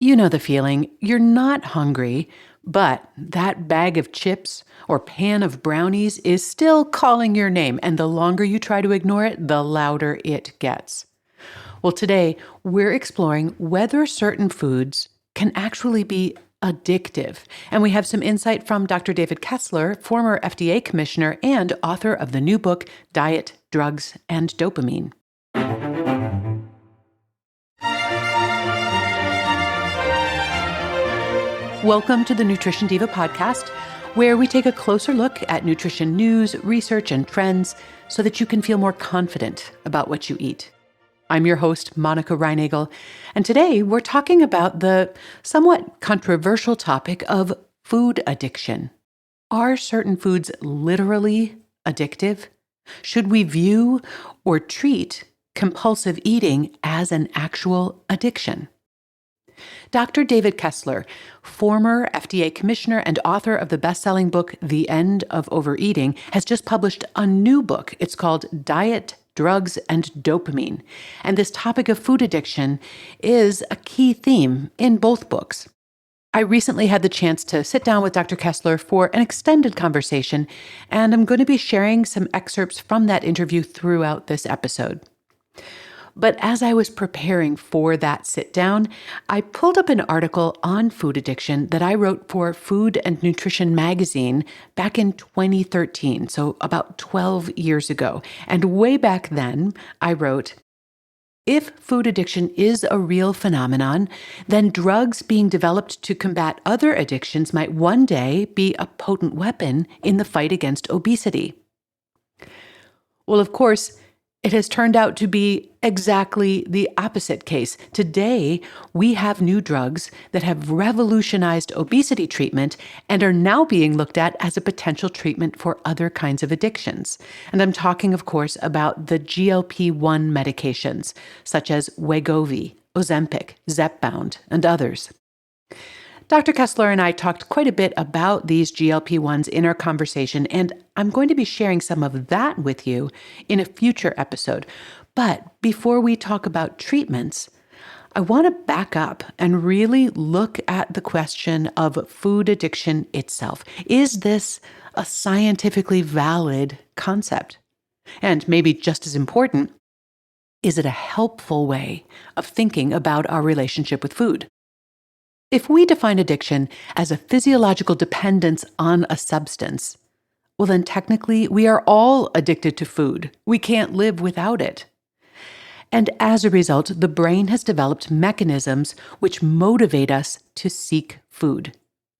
You know the feeling. You're not hungry, but that bag of chips or pan of brownies is still calling your name, and the longer you try to ignore it, the louder it gets. Well, today we're exploring whether certain foods can actually be addictive. And we have some insight from Dr. David Kessler, former FDA Commissioner and author of the new book, Diet, Drugs, and Dopamine. Welcome to the Nutrition Diva podcast, where we take a closer look at nutrition news, research, and trends so that you can feel more confident about what you eat. I'm your host, Monica Reinagel, and today we're talking about the somewhat controversial topic of food addiction. Are certain foods literally addictive? Should we view or treat compulsive eating as an actual addiction? Dr. David Kessler, former FDA Commissioner and author of the best-selling book, The End of Overeating, has just published a new book. It's called Diet, Drugs, and Dopamine. And this topic of food addiction is a key theme in both books. I recently had the chance to sit down with Dr. Kessler for an extended conversation, and I'm going to be sharing some excerpts from that interview throughout this episode. But as I was preparing for that sit down, I pulled up an article on food addiction that I wrote for Food and Nutrition magazine back in 2013, so about 12 years ago. And way back then, I wrote, "If food addiction is a real phenomenon, then drugs being developed to combat other addictions might one day be a potent weapon in the fight against obesity." Well, of course, it has turned out to be exactly the opposite case. Today, we have new drugs that have revolutionized obesity treatment and are now being looked at as a potential treatment for other kinds of addictions. And I'm talking, of course, about the GLP-1 medications, such as Wegovy, Ozempic, Zepbound, and others. Dr. Kessler and I talked quite a bit about these GLP-1s in our conversation, and I'm going to be sharing some of that with you in a future episode. But before we talk about treatments, I want to back up and really look at the question of food addiction itself. Is this a scientifically valid concept? And maybe just as important, is it a helpful way of thinking about our relationship with food? If we define addiction as a physiological dependence on a substance, well, then technically we are all addicted to food. We can't live without it. And as a result, the brain has developed mechanisms which motivate us to seek food.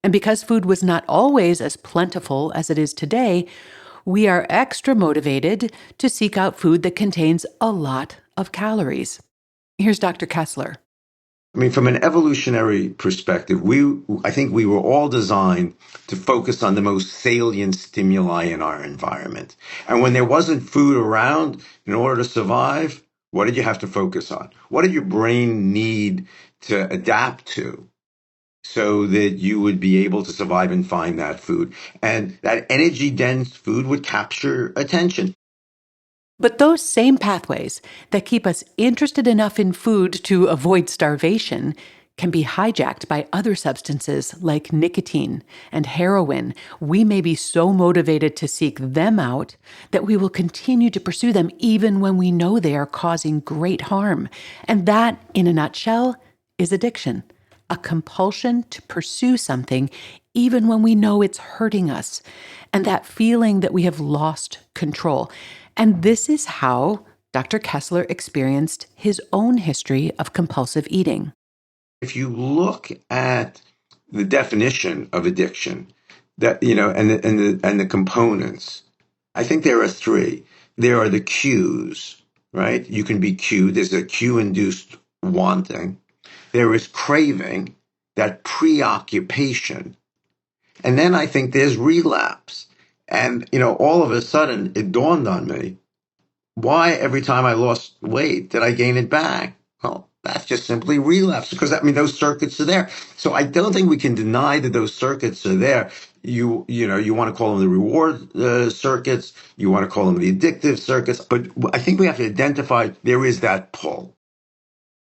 And because food was not always as plentiful as it is today, we are extra motivated to seek out food that contains a lot of calories. Here's Dr. Kessler. I mean, from an evolutionary perspective, I think we were all designed to focus on the most salient stimuli in our environment. And when there wasn't food around, in order to survive, what did you have to focus on? What did your brain need to adapt to so that you would be able to survive and find that food? And that energy-dense food would capture attention. But those same pathways that keep us interested enough in food to avoid starvation can be hijacked by other substances like nicotine and heroin. We may be so motivated to seek them out that we will continue to pursue them even when we know they are causing great harm. And that, in a nutshell, is addiction. A compulsion to pursue something even when we know it's hurting us. And that feeling that we have lost control. And this is how Dr. Kessler experienced his own history of compulsive eating. If you look at the definition of addiction, that and the components, I think there are three. There are the cues, right? You can be cued. There's a cue-induced wanting. There is craving, that preoccupation, and then I think there's relapse. And, all of a sudden it dawned on me, why every time I lost weight did I gain it back? Well, that's just simply relapse because, those circuits are there. So I don't think we can deny that those circuits are there. You want to call them the reward circuits. You want to call them the addictive circuits. But I think we have to identify there is that pull.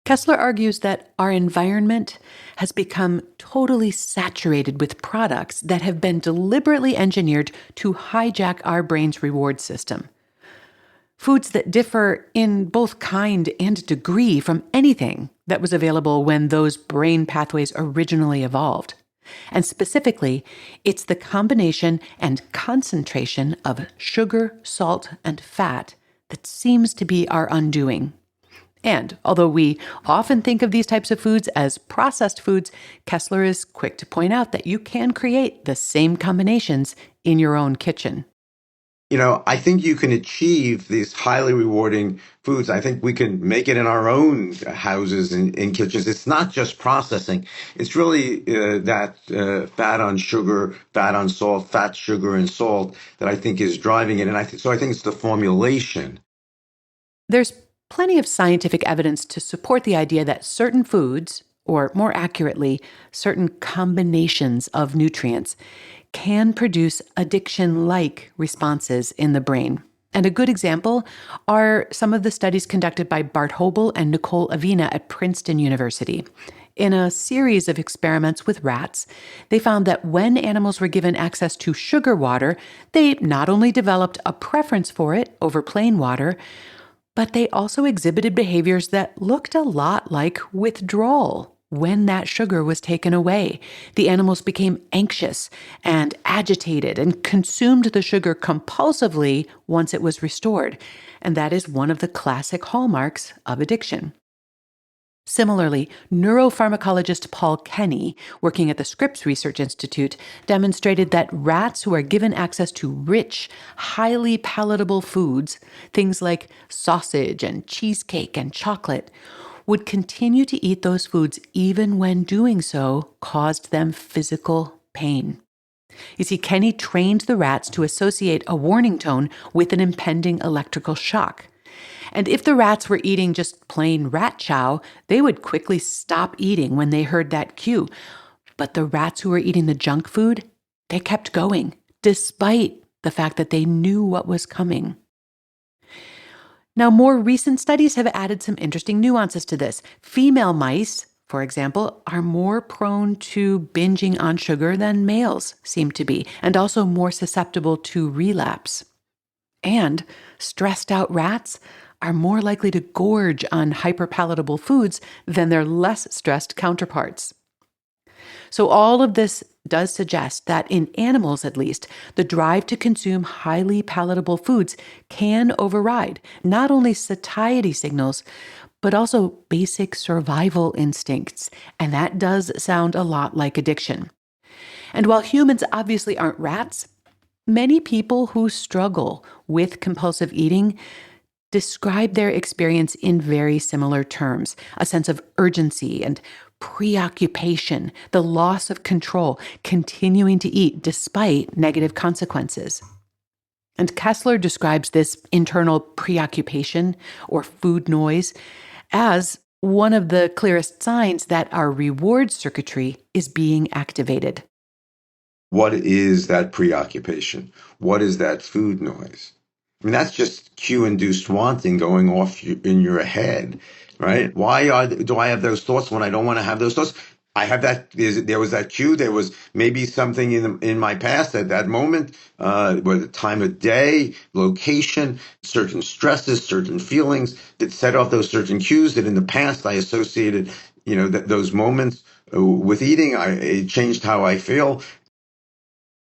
Kessler argues that our environment has become totally saturated with products that have been deliberately engineered to hijack our brain's reward system. Foods that differ in both kind and degree from anything that was available when those brain pathways originally evolved. And specifically, it's the combination and concentration of sugar, salt, and fat that seems to be our undoing. And although we often think of these types of foods as processed foods, Kessler is quick to point out that you can create the same combinations in your own kitchen. I think you can achieve these highly rewarding foods. I think we can make it in our own houses and in kitchens. It's not just processing. It's really that fat on sugar, fat on salt, fat, sugar, and salt that I think is driving it. And so I think it's the formulation. There's plenty of scientific evidence to support the idea that certain foods, or more accurately, certain combinations of nutrients, can produce addiction-like responses in the brain. And a good example are some of the studies conducted by Bart Hobel and Nicole Avena at Princeton University. In a series of experiments with rats, they found that when animals were given access to sugar water, they not only developed a preference for it over plain water, but they also exhibited behaviors that looked a lot like withdrawal. When that sugar was taken away, the animals became anxious and agitated and consumed the sugar compulsively once it was restored. And that is one of the classic hallmarks of addiction. Similarly, neuropharmacologist Paul Kenny, working at the Scripps Research Institute, demonstrated that rats who are given access to rich, highly palatable foods, things like sausage and cheesecake and chocolate, would continue to eat those foods even when doing so caused them physical pain. You see, Kenny trained the rats to associate a warning tone with an impending electrical shock. And if the rats were eating just plain rat chow, they would quickly stop eating when they heard that cue. But the rats who were eating the junk food, they kept going, despite the fact that they knew what was coming. Now, more recent studies have added some interesting nuances to this. Female mice, for example, are more prone to binging on sugar than males seem to be, and also more susceptible to relapse. And stressed out rats are more likely to gorge on hyperpalatable foods than their less stressed counterparts. So all of this does suggest that in animals, at least, the drive to consume highly palatable foods can override not only satiety signals, but also basic survival instincts. And that does sound a lot like addiction. And while humans obviously aren't rats, many people who struggle with compulsive eating describe their experience in very similar terms: a sense of urgency and preoccupation, the loss of control, continuing to eat despite negative consequences. And Kessler describes this internal preoccupation, or food noise, as one of the clearest signs that our reward circuitry is being activated. What is that preoccupation? What is that food noise? I mean, that's just cue-induced wanting going off in your head, right? Do I have those thoughts when I don't want to have those thoughts? I have that. There was that cue. There was maybe something in my past at that moment, whether time of day, location, certain stresses, certain feelings that set off those certain cues that in the past I associated, those moments with eating. It changed how I feel.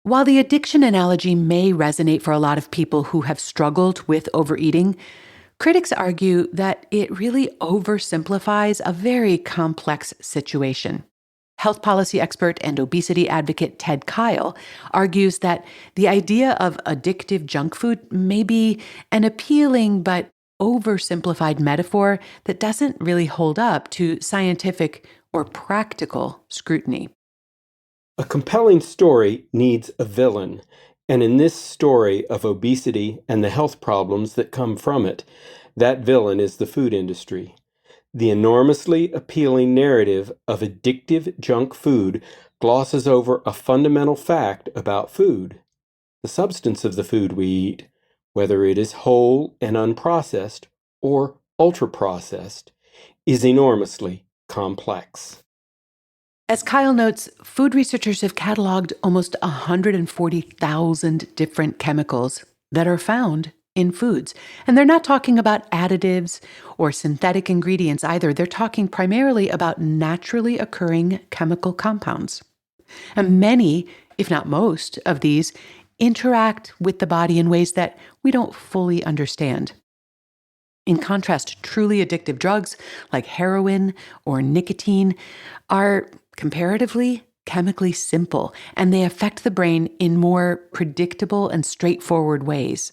While the addiction analogy may resonate for a lot of people who have struggled with overeating, critics argue that it really oversimplifies a very complex situation. Health policy expert and obesity advocate Ted Kyle argues that the idea of addictive junk food may be an appealing but oversimplified metaphor that doesn't really hold up to scientific or practical scrutiny. A compelling story needs a villain, and in this story of obesity and the health problems that come from it, that villain is the food industry. The enormously appealing narrative of addictive junk food glosses over a fundamental fact about food. The substance of the food we eat, whether it is whole and unprocessed or ultra-processed, is enormously complex. As Kyle notes, food researchers have cataloged almost 140,000 different chemicals that are found in foods. And they're not talking about additives or synthetic ingredients either. They're talking primarily about naturally occurring chemical compounds. And many, if not most, of these interact with the body in ways that we don't fully understand. In contrast, truly addictive drugs like heroin or nicotine are comparatively chemically simple, and they affect the brain in more predictable and straightforward ways.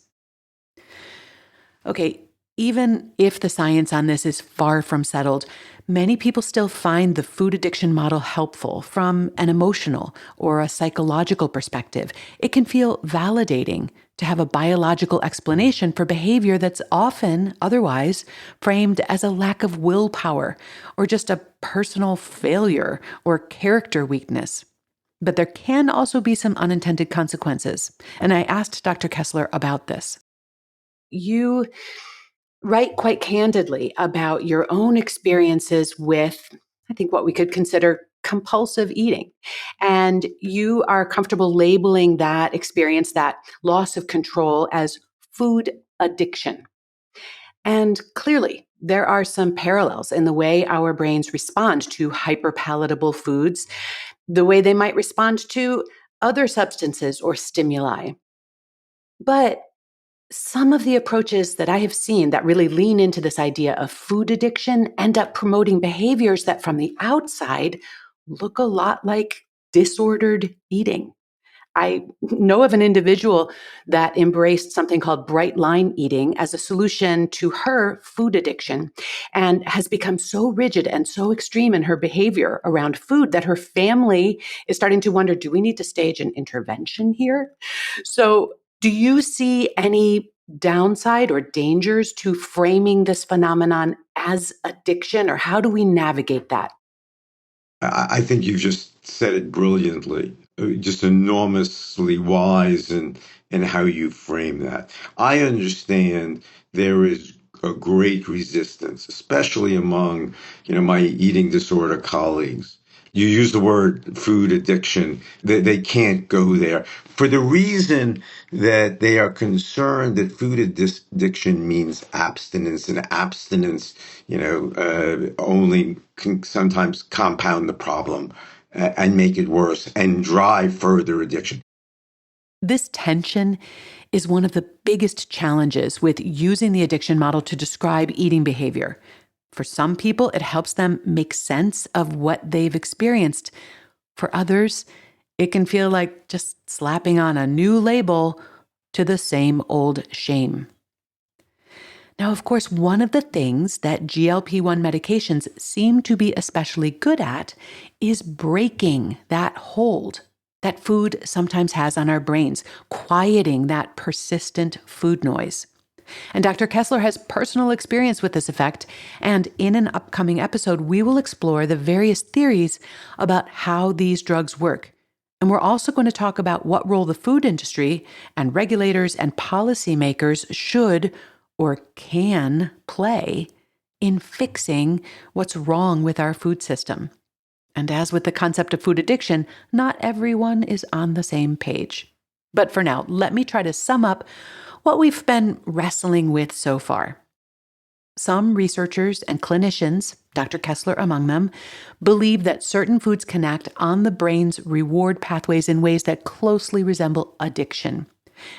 Okay, even if the science on this is far from settled, many people still find the food addiction model helpful from an emotional or a psychological perspective. It can feel validating to have a biological explanation for behavior that's often otherwise framed as a lack of willpower or just a personal failure or character weakness. But there can also be some unintended consequences. And I asked Dr. Kessler about this. You write quite candidly about your own experiences with, I think, what we could consider compulsive eating. And you are comfortable labeling that experience, that loss of control, as food addiction. And clearly, there are some parallels in the way our brains respond to hyperpalatable foods, the way they might respond to other substances or stimuli. But some of the approaches that I have seen that really lean into this idea of food addiction end up promoting behaviors that from the outside look a lot like disordered eating. I know of an individual that embraced something called bright line eating as a solution to her food addiction and has become so rigid and so extreme in her behavior around food that her family is starting to wonder, do we need to stage an intervention here? So, do you see any downside or dangers to framing this phenomenon as addiction, or how do we navigate that? I think you just said it brilliantly, just enormously wise in how you frame that. I understand there is a great resistance, especially among, my eating disorder colleagues. You use the word food addiction. They can't go there for the reason that they are concerned that food addiction means abstinence, and abstinence, only can sometimes compound the problem and make it worse and drive further addiction. This tension is one of the biggest challenges with using the addiction model to describe eating behavior. For some people, it helps them make sense of what they've experienced. For others, it can feel like just slapping on a new label to the same old shame. Now, of course, one of the things that GLP-1 medications seem to be especially good at is breaking that hold that food sometimes has on our brains, quieting that persistent food noise. And Dr. Kessler has personal experience with this effect, and in an upcoming episode, we will explore the various theories about how these drugs work. And we're also going to talk about what role the food industry and regulators and policymakers should or can play in fixing what's wrong with our food system. And as with the concept of food addiction, not everyone is on the same page. But for now, let me try to sum up what we've been wrestling with so far. Some researchers and clinicians, Dr. Kessler among them, believe that certain foods can act on the brain's reward pathways in ways that closely resemble addiction.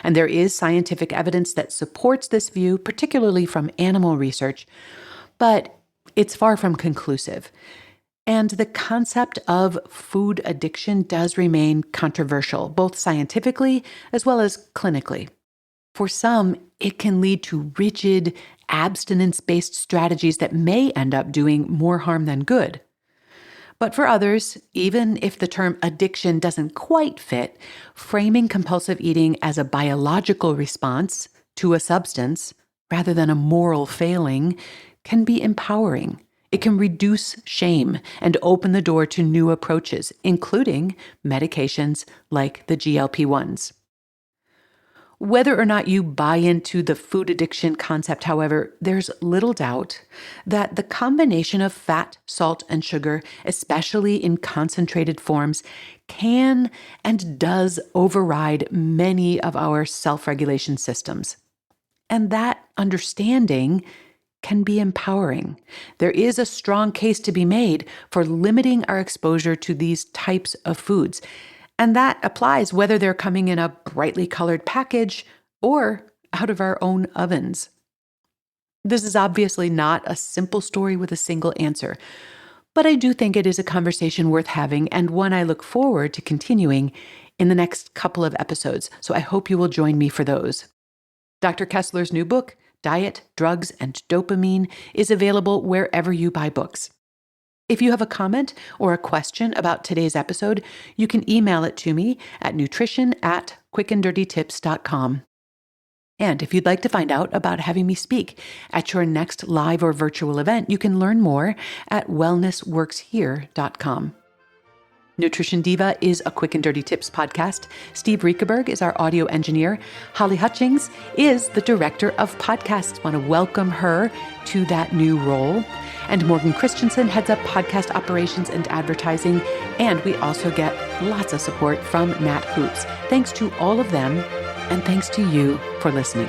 And there is scientific evidence that supports this view, particularly from animal research, but it's far from conclusive. And the concept of food addiction does remain controversial, both scientifically as well as clinically. For some, it can lead to rigid, abstinence-based strategies that may end up doing more harm than good. But for others, even if the term addiction doesn't quite fit, framing compulsive eating as a biological response to a substance rather than a moral failing can be empowering. It can reduce shame and open the door to new approaches, including medications like the GLP-1s. Whether or not you buy into the food addiction concept, however, there's little doubt that the combination of fat, salt, and sugar, especially in concentrated forms, can and does override many of our self-regulation systems. And that understanding can be empowering. There is a strong case to be made for limiting our exposure to these types of foods. And that applies whether they're coming in a brightly colored package or out of our own ovens. This is obviously not a simple story with a single answer, but I do think it is a conversation worth having and one I look forward to continuing in the next couple of episodes. So I hope you will join me for those. Dr. Kessler's new book, Diet, Drugs, and Dopamine, is available wherever you buy books. If you have a comment or a question about today's episode, you can email it to me at nutrition@quickanddirtytips.com. And if you'd like to find out about having me speak at your next live or virtual event, you can learn more at wellnessworkshere.com. Nutrition Diva is a Quick and Dirty Tips podcast. Steve Riekeberg is our audio engineer. Holly Hutchings is the director of podcasts. I want to welcome her to that new role. And Morgan Christensen heads up podcast operations and advertising. And we also get lots of support from Matt Hoops. Thanks to all of them, and thanks to you for listening.